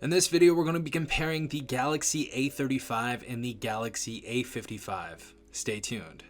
In this video, we're going to be comparing the Galaxy A35 and the Galaxy A55. Stay tuned.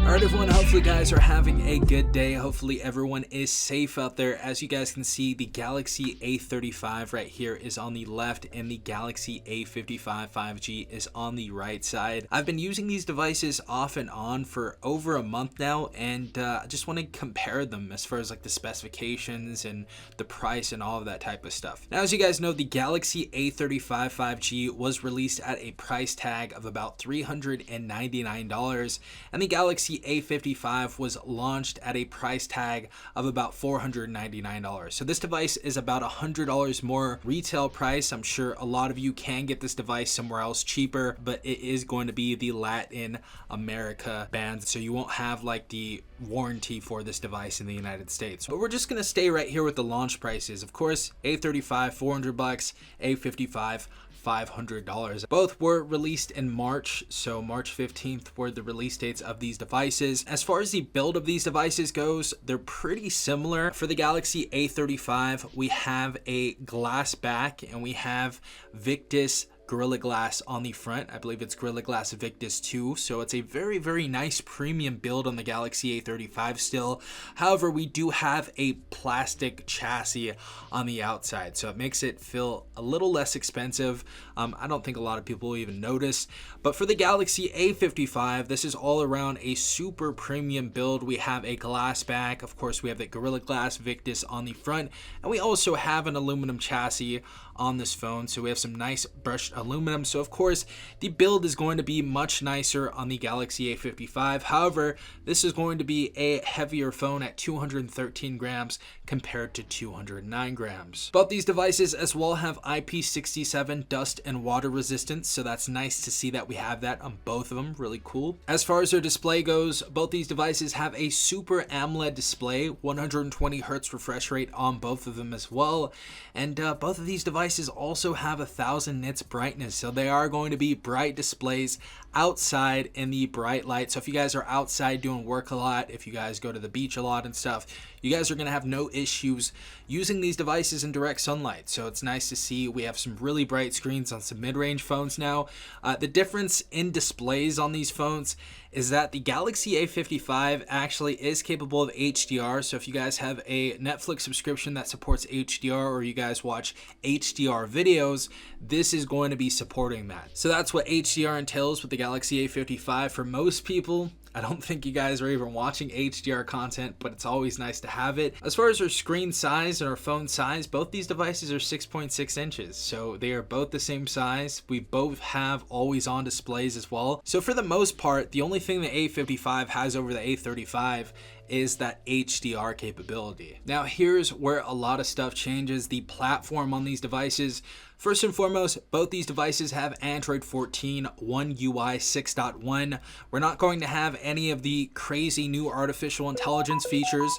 Alright everyone, hopefully you guys are having a good day. Hopefully everyone is safe out there. As you guys can see, the Galaxy A35 right here is on the left and the Galaxy A55 5G is on the right side. I've been using these devices off and on for over a month now, and I just want to compare them as far as like the specifications and the price and all of that type of stuff. Now, as you guys know, the Galaxy A35 5G was released at a price tag of about $399, and the Galaxy A55 was launched at a price tag of about $499. So this device is about $100 more retail price. I'm sure a lot of you can get this device somewhere else cheaper, but it is going to be the Latin America band, so you won't have like the warranty for this device in the United States. But we're just going to stay right here with the launch prices. Of course, A35 $400, A55 $500. Both were released in March, so March 15th were the release dates of these devices. As far as the build of these devices goes, they're pretty similar. For the Galaxy A35, we have a glass back and we have Victus Gorilla Glass on the front. I believe it's Gorilla Glass Victus 2, so it's a very, very nice premium build on the Galaxy A35 still. However, we do have a plastic chassis on the outside, so it makes it feel a little less expensive. I don't think a lot of people will even notice. But for the Galaxy A55, this is all around a super premium build. We have a glass back. Of course, we have the Gorilla Glass Victus on the front, and we also have an aluminum chassis on this phone, so we have some nice brushed aluminum. So of course the build is going to be much nicer on the Galaxy A55. However, this is going to be a heavier phone at 213 grams compared to 209 grams. Both these devices as well have IP67 dust and water resistance, so that's nice to see that we have that on both of them. Really cool. As far as their display goes, both these devices have a Super AMOLED display, 120 Hz refresh rate on both of them as well, and both of these devices also have 1000 nits brightness, so they are going to be bright displays outside in the bright light. So if you guys are outside doing work a lot, if you guys go to the beach a lot and stuff, you guys are going to have no issues using these devices in direct sunlight. So it's nice to see we have some really bright screens on some mid-range phones now. The difference in displays on these phones is that the Galaxy A55 actually is capable of HDR. So if you guys have a Netflix subscription that supports HDR, or you guys watch HDR videos, this is going to be supporting that. So that's what HDR entails with the Galaxy A55 for most people. I don't think you guys are even watching HDR content, but it's always nice to have it. As far as our screen size and our phone size, both these devices are 6.6 inches. So they are both the same size. We both have always on displays as well. So for the most part, the only thing the A55 has over the A35 is that HDR capability. Now here's where a lot of stuff changes. The platform on these devices. First and foremost, both these devices have Android 14 One UI 6.1. We're not going to have any of the crazy new artificial intelligence features.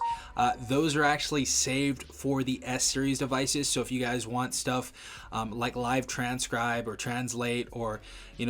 Those are actually saved for the S series devices. So if you guys want stuff like live transcribe or translate, or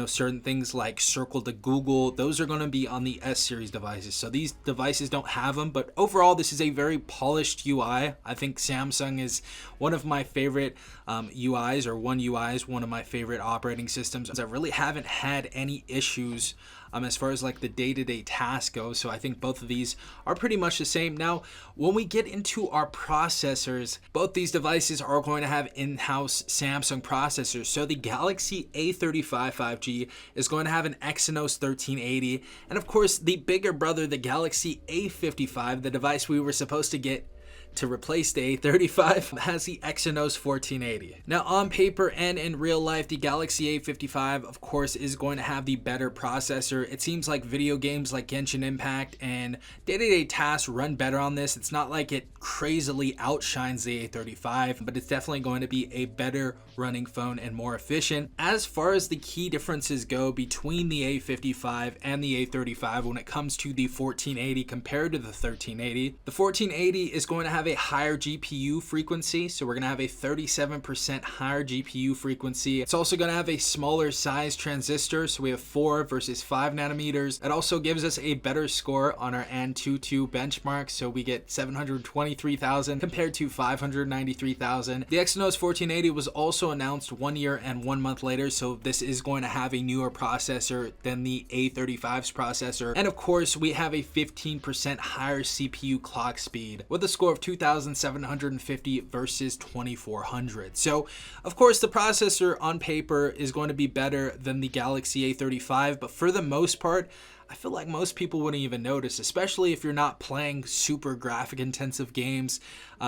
certain things like circle to Google, those are going to be on the S series devices. So these devices don't have them, but overall this is a very polished UI. I think Samsung is one of my favorite UIs, or One UI is one of my favorite operating systems. I really haven't had any issues as far as like the day-to-day task goes. So I think both of these are pretty much the same. Now, when we get into our processors, both these devices are going to have in-house Samsung processors. So the Galaxy A35 5G is going to have an Exynos 1380. And of course, the bigger brother, the Galaxy A55, the device we were supposed to get to replace the A35, has the Exynos 1480. Now on paper and in real life, the Galaxy A55 of course is going to have the better processor. It seems like video games like Genshin Impact and day-to-day tasks run better on this. It's not like it crazily outshines the A35, but it's definitely going to be a better running phone and more efficient. As far as the key differences go between the A55 and the A35 when it comes to the 1480 compared to the 1380, the 1480 is going to have have a higher GPU frequency, so we're going to have a 37% higher GPU frequency. It's also going to have a smaller size transistor, so we have 4 versus 5 nanometers. It also gives us a better score on our Antutu benchmark, so we get 723,000 compared to 593,000. The Exynos 1480 was also announced 1 year and 1 month later, so this is going to have a newer processor than the A35's processor. And of course, we have a 15% higher CPU clock speed with a score of 2,750 versus 2,400. So of course, the processor on paper is going to be better than the Galaxy A35, but for the most part, I feel like most people wouldn't even notice, especially if you're not playing super graphic intensive games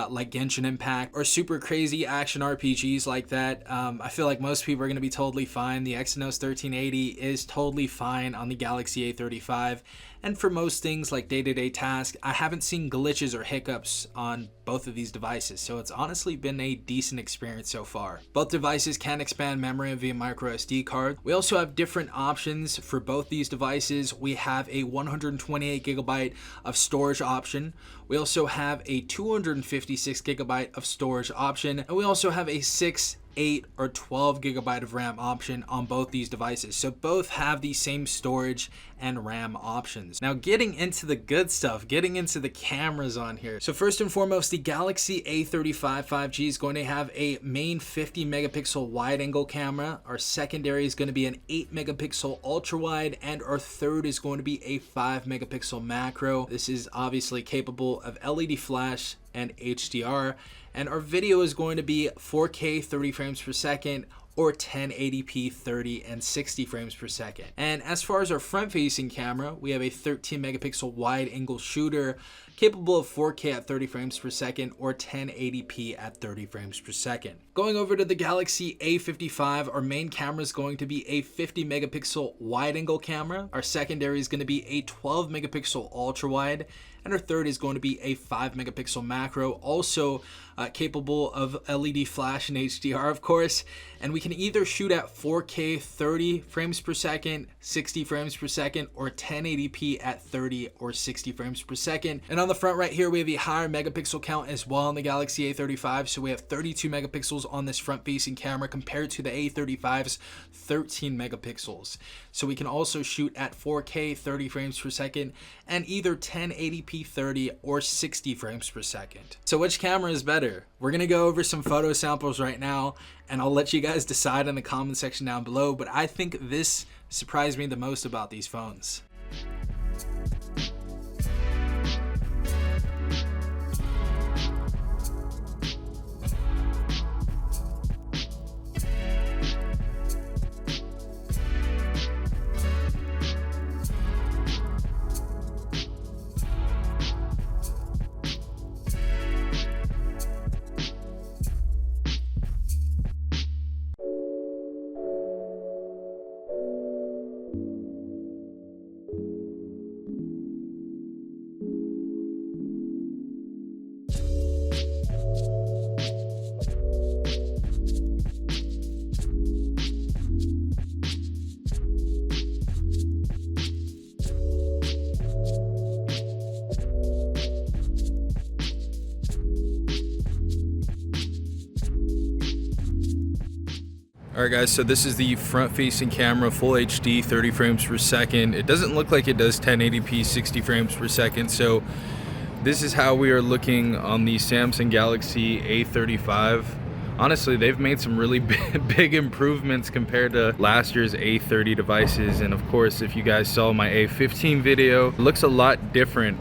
like Genshin Impact or super crazy action RPGs like that. I feel like most people are going to be totally fine. The Exynos 1380 is totally fine on the Galaxy A35. And for most things like day-to-day tasks, I haven't seen glitches or hiccups on both of these devices, so it's honestly been a decent experience so far. Both devices can expand memory via micro SD card. We also have different options for both these devices. We have a 128 gigabyte of storage option. We also have a 256 gigabyte of storage option, and we also have a 6, 8, or 12 gigabyte of RAM option on both these devices. So both have the same storage and RAM options. Now getting into the good stuff, getting into the cameras on here. So first and foremost, the Galaxy A35 5G is going to have a main 50 megapixel wide angle camera. Our secondary is going to be an 8 megapixel ultra wide, and our third is going to be a 5 megapixel macro. This is obviously capable of LED flash and HDR, and our video is going to be 4K 30 frames per second or 1080p 30 and 60 frames per second. And as far as our front facing camera, we have a 13 megapixel wide angle shooter capable of 4K at 30 frames per second or 1080p at 30 frames per second. Going over to the Galaxy A55, our main camera is going to be a 50 megapixel wide angle camera. Our secondary is going to be a 12 megapixel ultra wide, and our third is going to be a 5 megapixel macro, also capable of LED flash and HDR, of course. And we can either shoot at 4K 30 frames per second, 60 frames per second, or 1080p at 30 or 60 frames per second. And on the front right here, we have a higher megapixel count as well on the Galaxy A35. So we have 32 megapixels on this front facing camera compared to the A35's 13 megapixels. So we can also shoot at 4K 30 frames per second and either 1080p 30 or 60 frames per second. So which camera is better? We're gonna go over some photo samples right now, and I'll let you guys decide in the comment section down below, but I think this surprised me the most about these phones. Alright guys, so this is the front facing camera, full HD, 30 frames per second. It doesn't look like it does 1080p 60 frames per second, so this is how we are looking on the Samsung Galaxy A35. Honestly, they've made some really big improvements compared to last year's A30 devices, and of course, if you guys saw my A15 video, it looks a lot different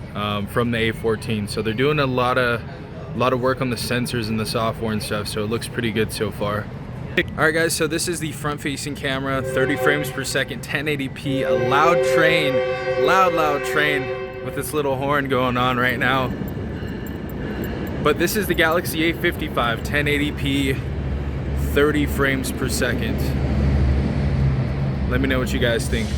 from the A14, so they're doing a lot of work on the sensors and the software and stuff, so it looks pretty good so far. Alright guys, so this is the front facing camera, 30 frames per second, 1080p, a loud train with this little horn going on right now. But this is the Galaxy A55, 1080p, 30 frames per second. Let me know what you guys think.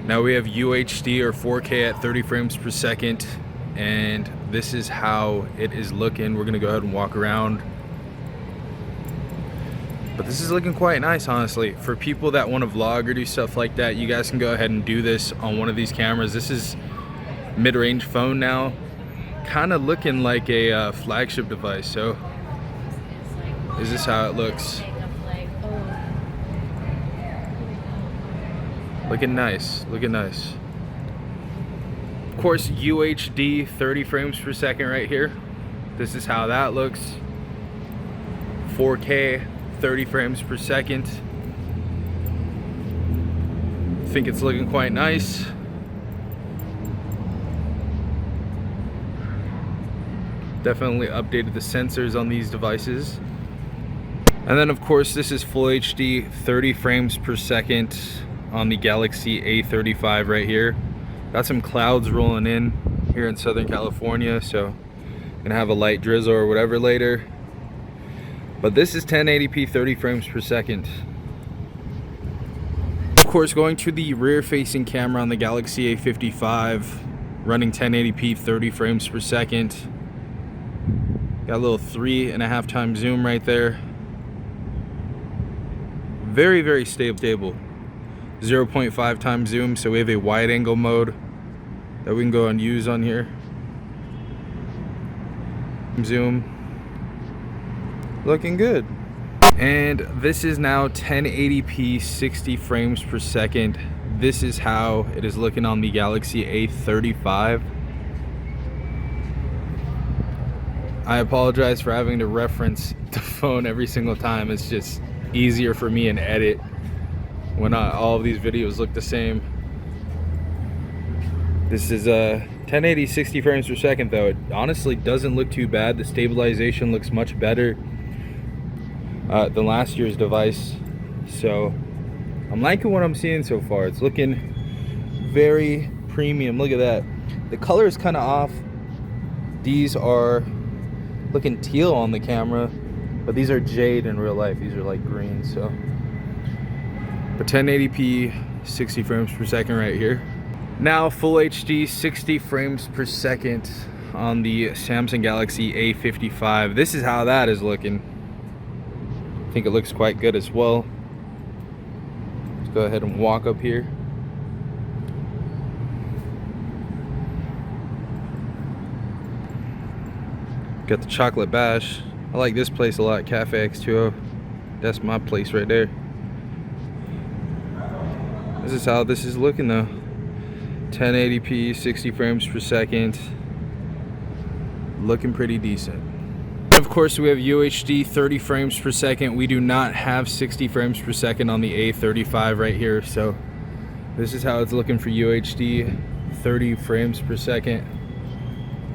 Now we have UHD or 4K at 30 frames per second. And this is how it is looking. We're gonna go ahead and walk around, but this is looking quite nice, honestly. For people that want to vlog or do stuff like that, you guys can go ahead and do this on one of these cameras. This is mid-range phone now, kind of looking like a flagship device. So is this how it looks? Looking nice, looking nice. Of course, UHD 30 frames per second right here. This is how that looks. 4K 30 frames per second. I think it's looking quite nice. Definitely updated the sensors on these devices. And then of course this is full HD 30 frames per second on the Galaxy A35 right here. Got some clouds rolling in here in Southern California, so gonna have a light drizzle or whatever later. But this is 1080p 30 frames per second. Of course, going to the rear facing camera on the Galaxy A55, running 1080p 30 frames per second. Got a little 3.5 times zoom right there. Very, very stable. 0.5 times zoom, so we have a wide angle mode that we can go and use on here. Zoom. Looking good. And this is now 1080p 60 frames per second. This is how it is looking on the Galaxy A35. I apologize for having to reference the phone every single time. It's just easier for me in edit when all of these videos look the same. This is 1080 60 frames per second though. It honestly doesn't look too bad. The stabilization looks much better than last year's device, so I'm liking what I'm seeing so far. It's looking very premium. Look at that. The color is kind of off. These are looking teal on the camera, but these are jade in real life. These are like green. So but 1080p 60 frames per second right here. Now full HD 60 frames per second on the Samsung Galaxy A55. This is how that is looking. I think it looks quite good as well. Let's go ahead and walk up here. Got the chocolate bash. I like this place a lot, Cafe X2O. That's my place right there. This is how this is looking though. 1080p 60 frames per second. Looking pretty decent. Of course, we have UHD 30 frames per second. We do not have 60 frames per second on the A35 right here. So this is how it's looking for UHD 30 frames per second.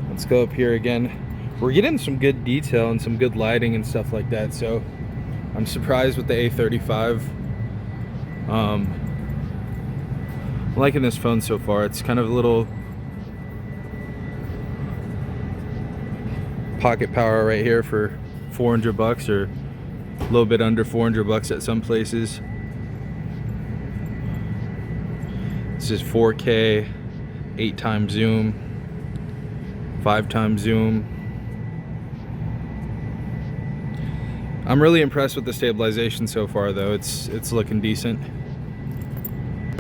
Let's go up here again. We're getting some good detail and some good lighting and stuff like that. So I'm surprised with the A35. I'm liking this phone so far. It's kind of a little pocket power right here for 400 bucks, or a little bit under 400 bucks at some places. This is 4K 8 times zoom, 5 times zoom. I'm really impressed with the stabilization so far though. It's looking decent.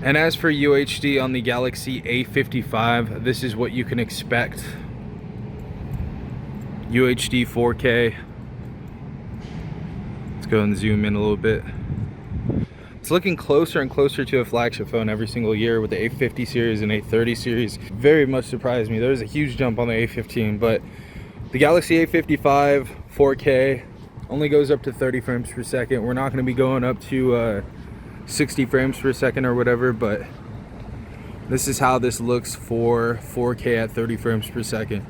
And as for UHD on the Galaxy A55, this is what you can expect. UHD 4K. Let's go and zoom in a little bit. It's looking closer and closer to a flagship phone every single year with the A50 series and A30 series. Very much surprised me. There's a huge jump on the A15, but the Galaxy A55 4K only goes up to 30 frames per second. We're not going to be going up to 60 frames per second or whatever, but this is how this looks for 4K at 30 frames per second.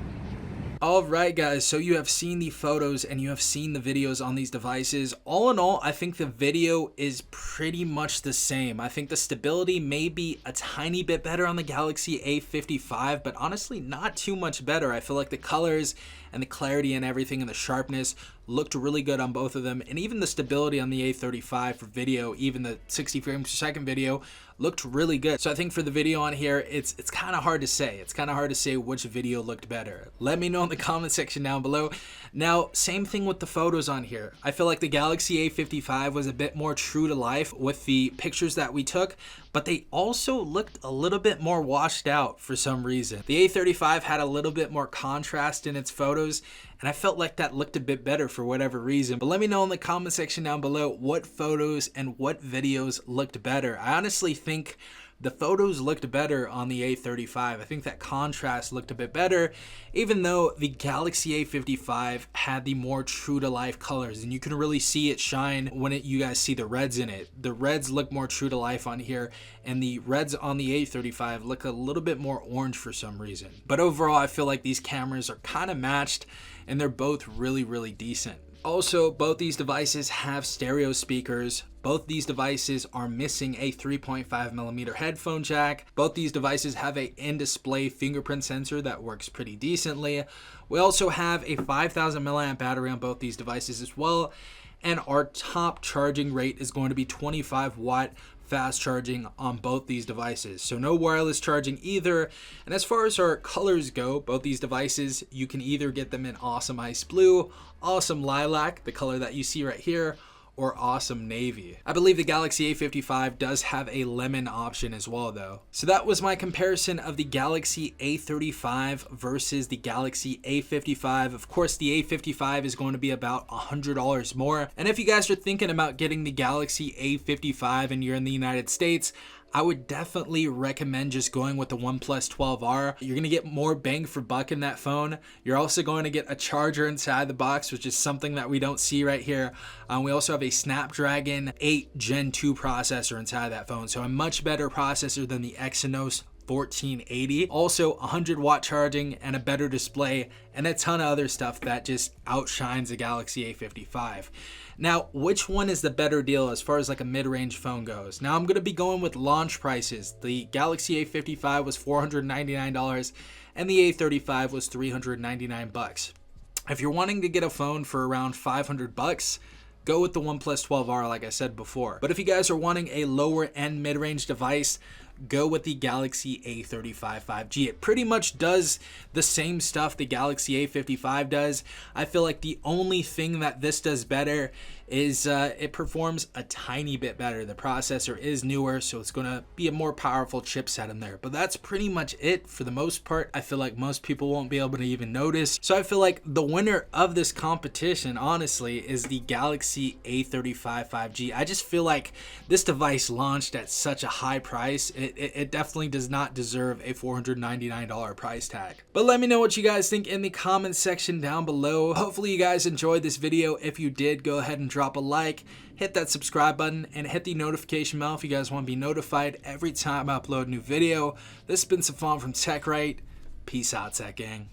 Alright guys, so you have seen the photos and you have seen the videos on these devices. All in all, I think the video is pretty much the same. I think the stability may be a tiny bit better on the Galaxy A55, but honestly not too much better. I feel like the colors and the clarity and everything and the sharpness looked really good on both of them, and even the stability on the A35 for video, even the 60 frames per second video, looked really good. So I think for the video on here, it's kind of hard to say. It's kind of hard to say which video looked better. Let me know in the comment section down below. Now, same thing with the photos on here. I feel like the Galaxy A55 was a bit more true to life with the pictures that we took, but they also looked a little bit more washed out for some reason. The A35 had a little bit more contrast in its photos, and I felt like that looked a bit better for whatever reason. But let me know in the comment section down below what photos and what videos looked better. I honestly think the photos looked better on the A35. I think that contrast looked a bit better, even though the Galaxy A55 had the more true to life colors, and you can really see it shine when you guys see the reds in it. The reds look more true to life on here, and the reds on the A35 look a little bit more orange for some reason. But overall, I feel like these cameras are kind of matched, and they're both really, really decent. Also, both these devices have stereo speakers. Both these devices are missing a 3.5mm headphone jack. Both these devices have a in-display fingerprint sensor that works pretty decently. We also have a 5,000 milliamp battery on both these devices as well. And our top charging rate is going to be 25 watt fast charging on both these devices, so no wireless charging either. And as far as our colors go, both these devices, you can either get them in awesome ice blue, awesome lilac, the color that you see right here, or awesome navy. I believe the Galaxy A55 does have a lemon option as well though. So that was my comparison of the Galaxy A35 versus the Galaxy A55. Of course, the A55 is going to be about $100 more. And if you guys are thinking about getting the Galaxy A55 and you're in the United States, I would definitely recommend just going with the OnePlus 12R. You're going to get more bang for buck in that phone. You're also going to get a charger inside the box, which is something that we don't see right here. We also have a Snapdragon 8 Gen 2 processor inside that phone, so a much better processor than the Exynos 1480. Also 100 watt charging and a better display and a ton of other stuff that just outshines the Galaxy A55. Now, which one is the better deal as far as like a mid-range phone goes? Now, I'm going to be going with launch prices. The Galaxy A55 was $499 and the A35 was $399. If you're wanting to get a phone for around $500, go with the OnePlus 12R like I said before. But if you guys are wanting a lower end mid-range device, go with the Galaxy A35 5G. It pretty much does the same stuff the Galaxy A55 does. I feel like the only thing that this does better is it performs a tiny bit better. The processor is newer, so it's going to be a more powerful chipset in there. But that's pretty much it for the most part. I feel like most people won't be able to even notice. So I feel like the winner of this competition, honestly, is the Galaxy A35 5G. I just feel like this device launched at such a high price. It definitely does not deserve a $499 price tag. But let me know what you guys think in the comment section down below. Hopefully you guys enjoyed this video. If you did, go ahead and drop a like, hit that subscribe button, and hit the notification bell if you guys want to be notified every time I upload a new video. This has been Safon from TechRight. Peace out, Tech Gang.